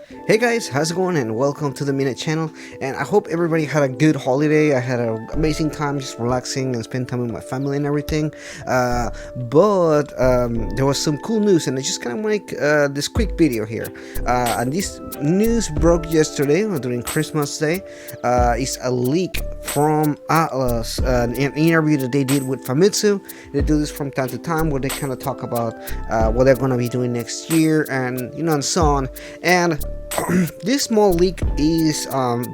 Hey guys, how's it going and welcome to the Minute channel, and I hope everybody had a good holiday. I had an amazing time just relaxing and spend time with my family and everything, but there was some cool news and I just kind of make this quick video here, and this news broke yesterday during Christmas Day. It's a leak from Atlus, an interview that they did with Famitsu. They do this from time to time where they kind of talk about what they're going to be doing next year and and so on. And this small leak is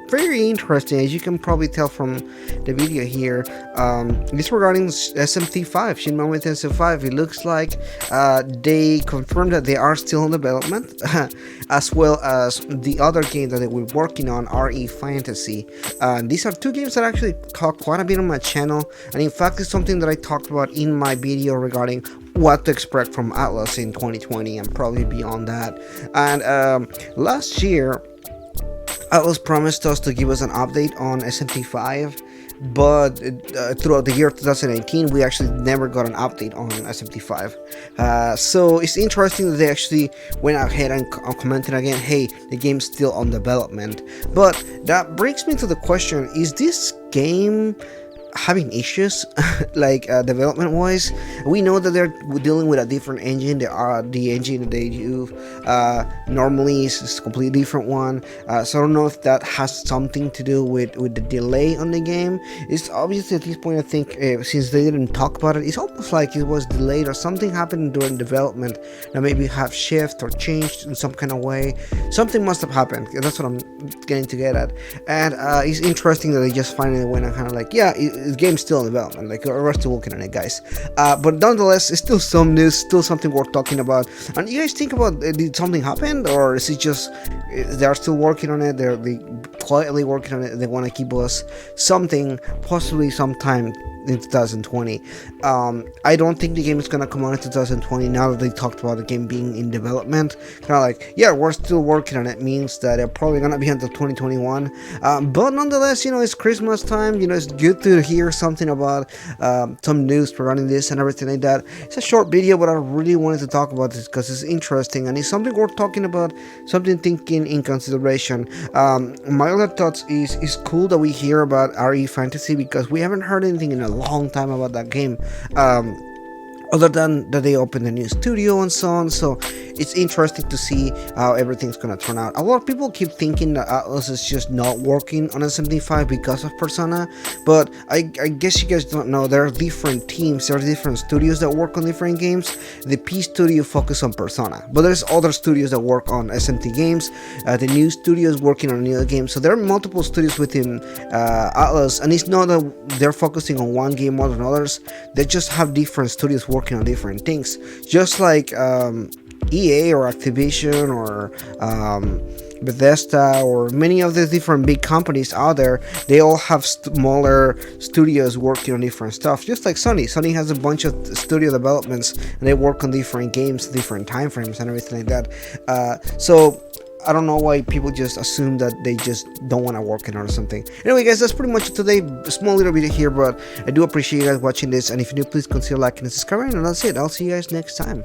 very interesting, as you can probably tell from the video here. It's regarding SMT5, Shin Tensei 5. It looks like they confirmed that they are still in development, as well as the other game that they were working on, RE Fantasy. These are two games that actually caught quite a bit on my channel, and in fact it's something that I talked about in my video regarding what to expect from Atlus in 2020 and probably beyond that. And last year Atlus promised us to give us an update on SMT5, but throughout the year 2019 we actually never got an update on SMT5. So it's interesting that they actually went ahead and commented again, hey, the game's still on development. But that brings me to the question, is this game having issues like development wise? We know that they're dealing with a different engine. The engine that they use normally is a completely different one, so I don't know if that has something to do with the delay on the game. It's obviously at this point, I think, since they didn't talk about it, it's almost like it was delayed or something happened during development that maybe have shifted or changed in some kind of way. Something must have happened. That's what I'm getting to get at. And it's interesting that they just finally went and kind of like, yeah, the game's still in development, like we're still working on it, guys. But nonetheless, it's still some news, still something worth talking about. And you guys think about, did something happen, or is it just they're still working on it, they're quietly working on it, they want to keep us something possibly sometime in 2020. I don't think the game is gonna come out in 2020 now that they talked about the game being in development. Kind of like, yeah, we're still working on it, means that they're probably gonna be until 2021. But nonetheless, it's Christmas time. It's good to hear something about some news regarding this and everything like that. It's a short video, but I really wanted to talk about this because it's interesting and it's something worth talking about, something thinking in consideration. My other thoughts is it's cool that we hear about RE Fantasy because we haven't heard anything in a long time about that game, other than that they opened a new studio and so on. So it's interesting to see how everything's gonna turn out. A lot of people keep thinking that Atlus is just not working on SMT5 because of Persona, but I guess you guys don't know, there are different teams, there are different studios that work on different games. The P studio focus on Persona, but there's other studios that work on SMT games. The new studio is working on new games, so there are multiple studios within Atlus, and it's not that they're focusing on one game more than others. They just have different studios working on different things, just like EA or Activision or Bethesda or many of the different big companies out there. They all have smaller studios working on different stuff, just like Sony has a bunch of studio developments and they work on different games, different time frames and everything like that. So I don't know why people just assume that they just don't want to work on it or something. Anyway, guys, that's pretty much it today. A small little video here, but I do appreciate you guys watching this, and if you're new, please consider liking and subscribing, and that's it. I'll see you guys next time.